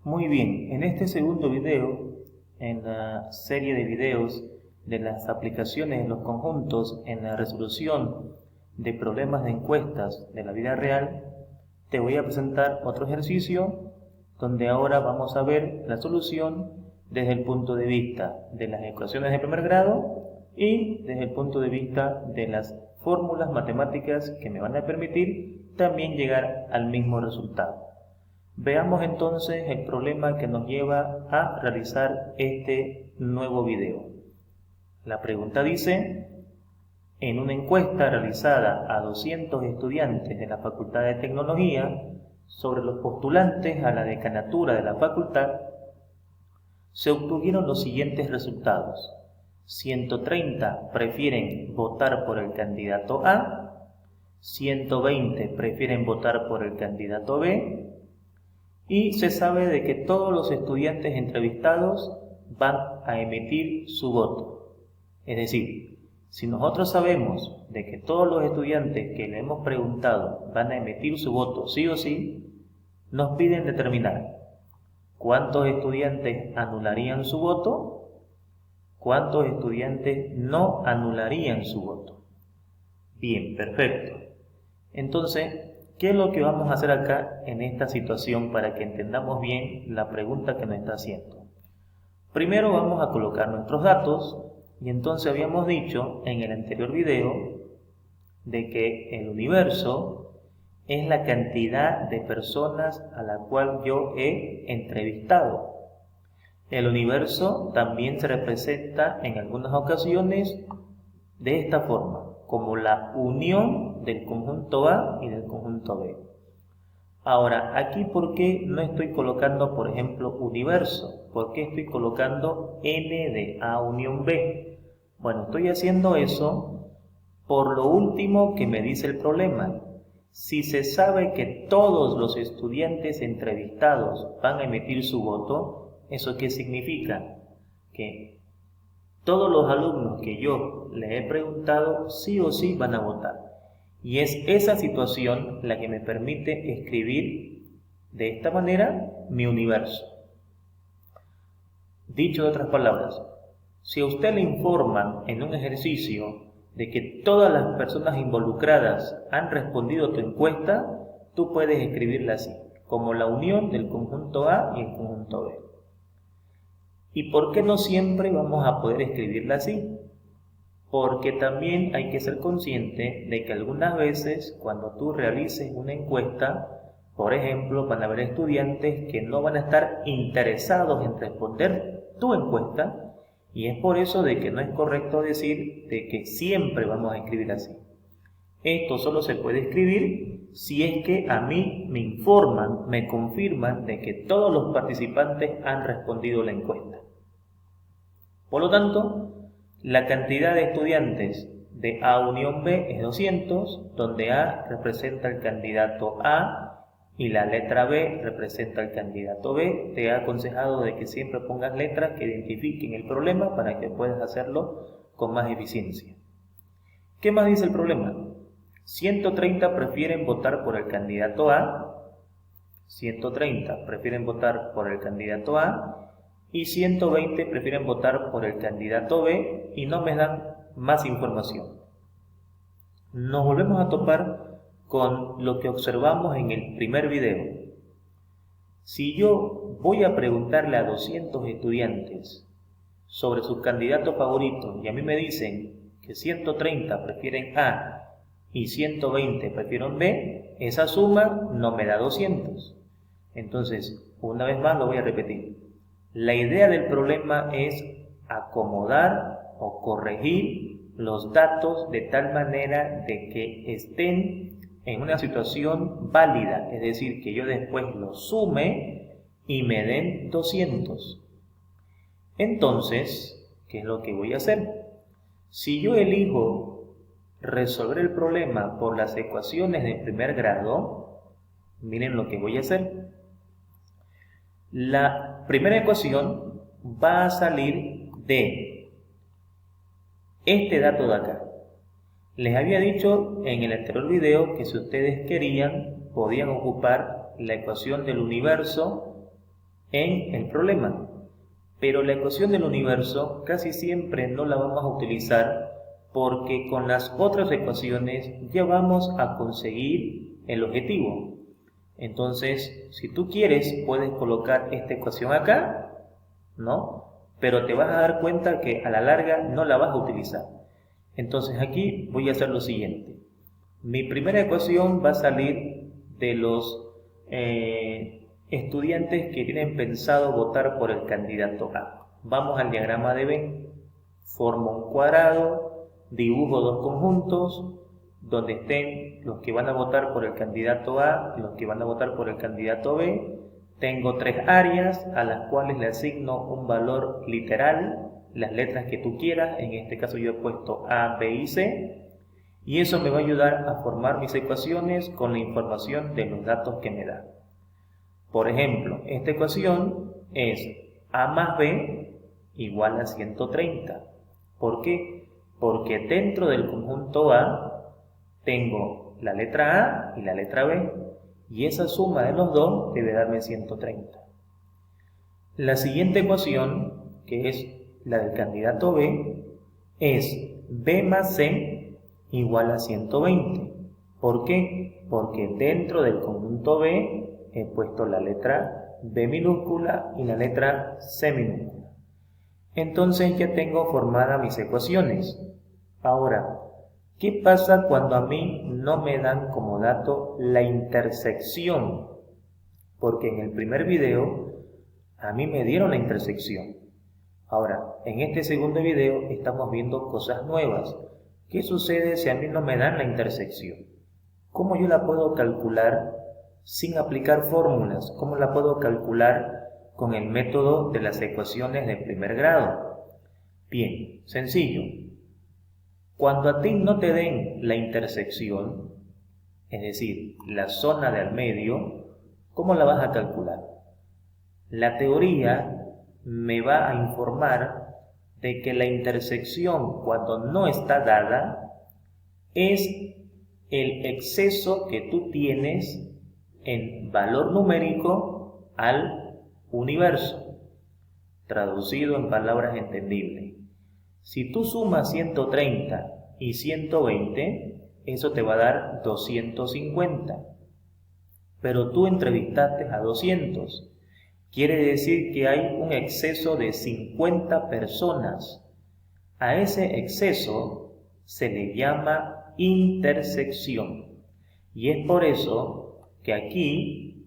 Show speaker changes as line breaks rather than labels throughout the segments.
Muy bien, en este segundo video, en la serie de videos de las aplicaciones de los conjuntos en la resolución de problemas de encuestas de la vida real, te voy a presentar otro ejercicio donde ahora vamos a ver la solución desde el punto de vista de las ecuaciones de primer grado y desde el punto de vista de las fórmulas matemáticas que me van a permitir también llegar al mismo resultado. Veamos entonces el problema que nos lleva a realizar este nuevo video. La pregunta dice: en una encuesta realizada a 200 estudiantes de la Facultad de Tecnología sobre los postulantes a la decanatura de la facultad, se obtuvieron los siguientes resultados. 130 prefieren votar por el candidato A, 120 prefieren votar por el candidato B, y se sabe de que todos los estudiantes entrevistados van a emitir su voto. Es decir, si nosotros sabemos de que todos los estudiantes que le hemos preguntado van a emitir su voto sí o sí, nos piden determinar cuántos estudiantes anularían su voto, cuántos estudiantes no anularían su voto. Bien, perfecto. Entonces, ¿qué es lo que vamos a hacer acá en esta situación para que entendamos bien la pregunta que nos está haciendo? Primero vamos a colocar nuestros datos y entonces habíamos dicho en el anterior video de que el universo es la cantidad de personas a la cual yo he entrevistado. El universo también se representa en algunas ocasiones de esta forma, como la unión del conjunto A y del conjunto B. Ahora, aquí ¿por qué no estoy colocando, por ejemplo, universo? ¿Por qué estoy colocando N de A unión B? Bueno, estoy haciendo eso por lo último que me dice el problema. Si se sabe que todos los estudiantes entrevistados van a emitir su voto, ¿eso qué significa? Que todos los alumnos que yo les he preguntado sí o sí van a votar. Y es esa situación la que me permite escribir de esta manera mi universo. Dicho de otras palabras, si a usted le informan en un ejercicio de que todas las personas involucradas han respondido a tu encuesta, tú puedes escribirla así, como la unión del conjunto A y el conjunto B. ¿Y por qué no siempre vamos a poder escribirla así? Porque también hay que ser consciente de que algunas veces cuando tú realices una encuesta, por ejemplo, van a haber estudiantes que no van a estar interesados en responder tu encuesta, y es por eso de que no es correcto decir de que siempre vamos a escribir así. Esto solo se puede escribir si es que a mí me informan, me confirman de que todos los participantes han respondido la encuesta. Por lo tanto, la cantidad de estudiantes de A unión B es 200, donde A representa el candidato A y la letra B representa el candidato B. Te he aconsejado de que siempre pongas letras que identifiquen el problema para que puedas hacerlo con más eficiencia. ¿Qué más dice el problema? 130 prefieren votar por el candidato A, 130 prefieren votar por el candidato A y 120 prefieren votar por el candidato B y no me dan más información. Nos volvemos a topar con lo que observamos en el primer video. Si yo voy a preguntarle a 200 estudiantes sobre sus candidatos favoritos y a mí me dicen que 130 prefieren A y 120 prefieren B, esa suma no me da 200. Entonces, una vez más lo voy a repetir. La idea del problema es acomodar o corregir los datos de tal manera de que estén en una situación válida, es decir, que yo después los sume y me den 200. Entonces, ¿qué es lo que voy a hacer? Si yo elijo resolver el problema por las ecuaciones de primer grado, miren lo que voy a hacer. La primera ecuación va a salir de este dato de acá. Les había dicho en el anterior video que si ustedes querían, podían ocupar la ecuación del universo en el problema. Pero la ecuación del universo casi siempre no la vamos a utilizar porque con las otras ecuaciones ya vamos a conseguir el objetivo. Entonces, si tú quieres, puedes colocar esta ecuación acá, ¿no? Pero te vas a dar cuenta que a la larga no la vas a utilizar. Entonces aquí voy a hacer lo siguiente. Mi primera ecuación va a salir de los estudiantes que tienen pensado votar por el candidato A. Vamos al diagrama de Venn. Formo un cuadrado, dibujo dos conjuntos, donde estén los que van a votar por el candidato A y los que van a votar por el candidato B. Tengo tres áreas a las cuales le asigno un valor literal, las letras que tú quieras, en este caso yo he puesto A, B y C, y eso me va a ayudar a formar mis ecuaciones con la información de los datos que me da. Por ejemplo, esta ecuación es A más B igual a 130. ¿Por qué? Porque dentro del conjunto A tengo la letra A y la letra B, y esa suma de los dos debe darme 130. La siguiente ecuación, que es la del candidato B, es B más C igual a 120. ¿Por qué? Porque dentro del conjunto B he puesto la letra B minúscula y la letra C minúscula. Entonces ya tengo formadas mis ecuaciones. Ahora, ¿qué pasa cuando a mí no me dan como dato la intersección? Porque en el primer video a mí me dieron la intersección. Ahora, en este segundo video estamos viendo cosas nuevas. ¿Qué sucede si a mí no me dan la intersección? ¿Cómo yo la puedo calcular sin aplicar fórmulas? ¿Cómo la puedo calcular con el método de las ecuaciones de primer grado? Bien, sencillo. Cuando a ti no te den la intersección, es decir, la zona de al medio, ¿cómo la vas a calcular? La teoría me va a informar de que la intersección, cuando no está dada, es el exceso que tú tienes en valor numérico al universo, traducido en palabras entendibles. Si tú sumas 130 y 120, eso te va a dar 250. Pero tú entrevistaste a 200. Quiere decir que hay un exceso de 50 personas. A ese exceso se le llama intersección. Y es por eso que aquí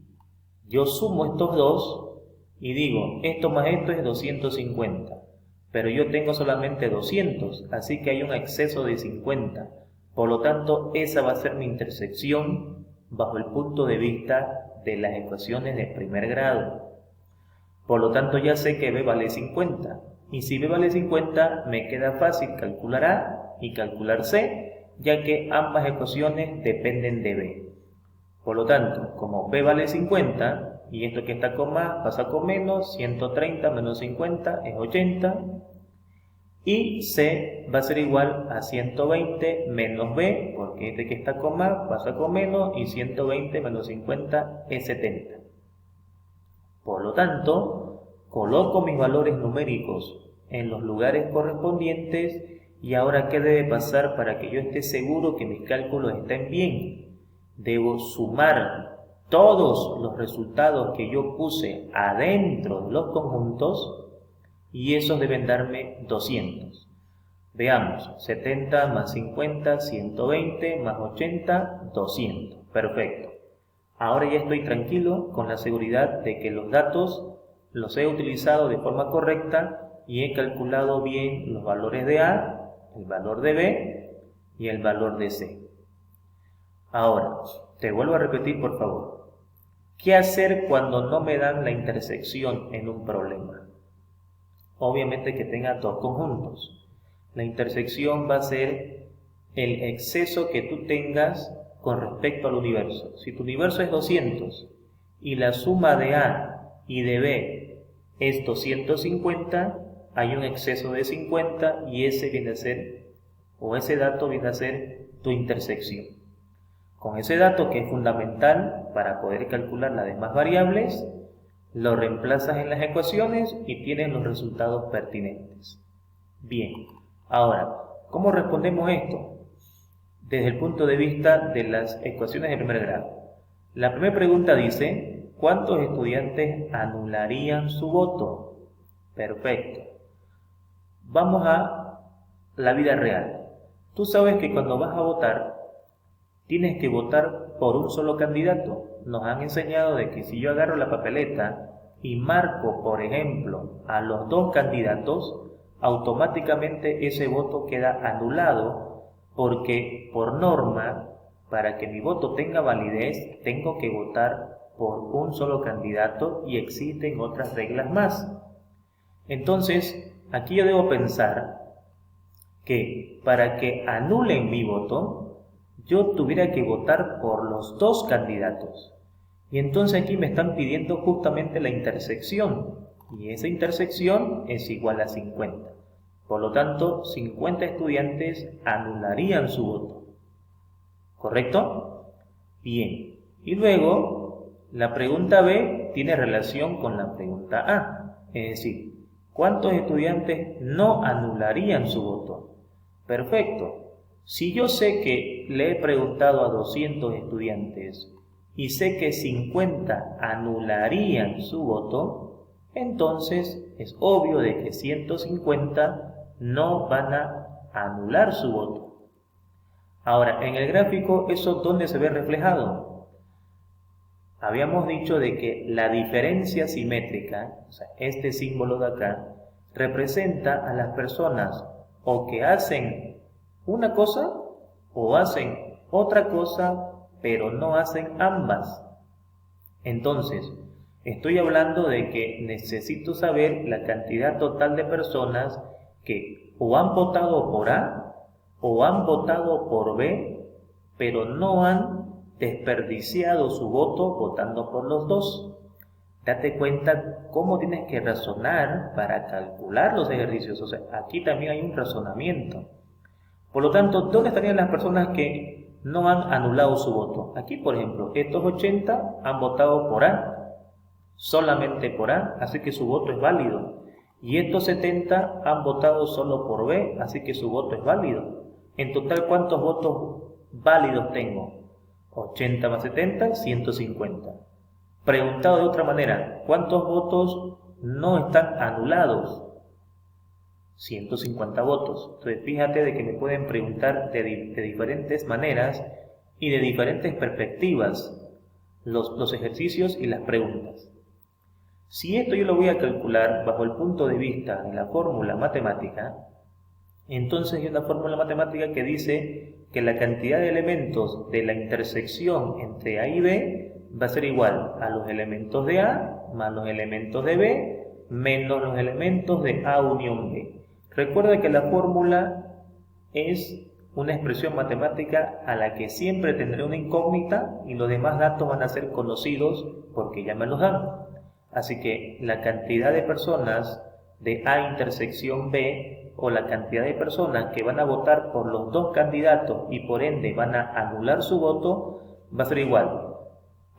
yo sumo estos dos y digo, esto más esto es 250. Pero yo tengo solamente 200, así que hay un exceso de 50. Por lo tanto, esa va a ser mi intersección bajo el punto de vista de las ecuaciones de primer grado. Por lo tanto, ya sé que B vale 50. Y si B vale 50, me queda fácil calcular A y calcular C, ya que ambas ecuaciones dependen de B. Por lo tanto, como B vale 50, y esto que está con más pasa con menos, 130 menos 50 es 80, y C va a ser igual a 120 menos B, porque este que está con más pasa con menos, y 120 menos 50 es 70. Por lo tanto, coloco mis valores numéricos en los lugares correspondientes, y ahora ¿qué debe pasar para que yo esté seguro que mis cálculos estén bien? Debo sumar todos los resultados que yo puse adentro de los conjuntos y esos deben darme 200. Veamos, 70 más 50, 120 más 80, 200. Perfecto. Ahora ya estoy tranquilo con la seguridad de que los datos los he utilizado de forma correcta y he calculado bien los valores de A, el valor de B y el valor de C. Ahora, te vuelvo a repetir por favor. ¿Qué hacer cuando no me dan la intersección en un problema? Obviamente que tenga dos conjuntos. La intersección va a ser el exceso que tú tengas con respecto al universo. Si tu universo es 200 y la suma de A y de B es 250, hay un exceso de 50 y ese viene a ser, o ese dato viene a ser tu intersección. Con ese dato, que es fundamental para poder calcular las demás variables, lo reemplazas en las ecuaciones y tienes los resultados pertinentes. Bien, ahora, ¿cómo respondemos esto? Desde el punto de vista de las ecuaciones de primer grado. La primera pregunta dice, ¿cuántos estudiantes anularían su voto? Perfecto. Vamos a la vida real. Tú sabes que cuando vas a votar, tienes que votar por un solo candidato. Nos han enseñado de que si yo agarro la papeleta y marco, por ejemplo, a los dos candidatos, automáticamente ese voto queda anulado porque por norma, para que mi voto tenga validez, tengo que votar por un solo candidato y existen otras reglas más. Entonces, aquí yo debo pensar que para que anulen mi voto, yo tuviera que votar por los dos candidatos. Y entonces aquí me están pidiendo justamente la intersección. Y esa intersección es igual a 50. Por lo tanto, 50 estudiantes anularían su voto. ¿Correcto? Bien. Y luego, la pregunta B tiene relación con la pregunta A. Es decir, ¿cuántos estudiantes no anularían su voto? Perfecto. Si yo sé que le he preguntado a 200 estudiantes y sé que 50 anularían su voto, entonces es obvio de que 150 no van a anular su voto. Ahora, en el gráfico, ¿eso dónde se ve reflejado? Habíamos dicho de que la diferencia simétrica, o sea, este símbolo de acá, representa a las personas o que hacen una cosa o hacen otra cosa, pero no hacen ambas. Entonces, estoy hablando de que necesito saber la cantidad total de personas que o han votado por A o han votado por B, pero no han desperdiciado su voto votando por los dos. Date cuenta cómo tienes que razonar para calcular los ejercicios. O sea, aquí también hay un razonamiento. Por lo tanto, ¿dónde estarían las personas que no han anulado su voto? Aquí, por ejemplo, estos 80 han votado por A, solamente por A, así que su voto es válido. Y estos 70 han votado solo por B, así que su voto es válido. En total, ¿cuántos votos válidos tengo? 80 más 70, 150. Preguntado de otra manera, ¿cuántos votos no están anulados? 150 votos. Entonces, fíjate de que me pueden preguntar de diferentes maneras y de diferentes perspectivas los ejercicios y las preguntas. Si esto yo lo voy a calcular bajo el punto de vista de la fórmula matemática, entonces hay una fórmula matemática que dice que la cantidad de elementos de la intersección entre A y B va a ser igual a los elementos de A más los elementos de B menos los elementos de A unión B. Recuerda que la fórmula es una expresión matemática a la que siempre tendré una incógnita y los demás datos van a ser conocidos porque ya me los dan. Así que la cantidad de personas de A intersección B o la cantidad de personas que van a votar por los dos candidatos y por ende van a anular su voto va a ser igual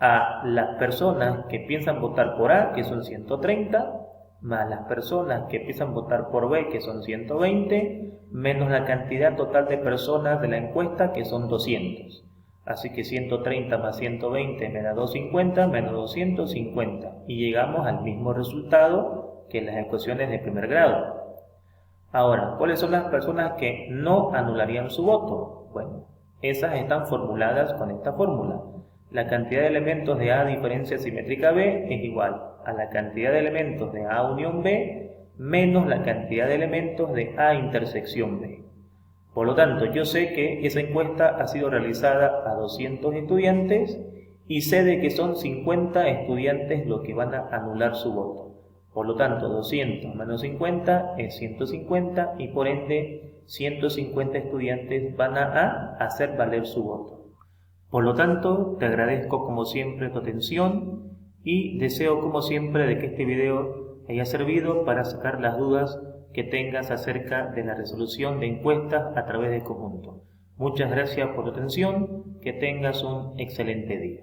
a las personas que piensan votar por A, que son 130, más las personas que piensan votar por B, que son 120, menos la cantidad total de personas de la encuesta, que son 200. Así que 130 más 120 me da 250, menos 250. Y llegamos al mismo resultado que en las ecuaciones de primer grado. Ahora, ¿cuáles son las personas que no anularían su voto? Bueno, esas están formuladas con esta fórmula. La cantidad de elementos de A diferencia simétrica B es igual a la cantidad de elementos de A unión B menos la cantidad de elementos de A intersección B. Por lo tanto, yo sé que esa encuesta ha sido realizada a 200 estudiantes y sé de que son 50 estudiantes los que van a anular su voto. Por lo tanto, 200 menos 50 es 150 y por ende 150 estudiantes van a hacer valer su voto. Por lo tanto, te agradezco como siempre tu atención y deseo como siempre de que este video haya servido para sacar las dudas que tengas acerca de la resolución de encuestas a través de conjunto. Muchas gracias por tu atención, que tengas un excelente día.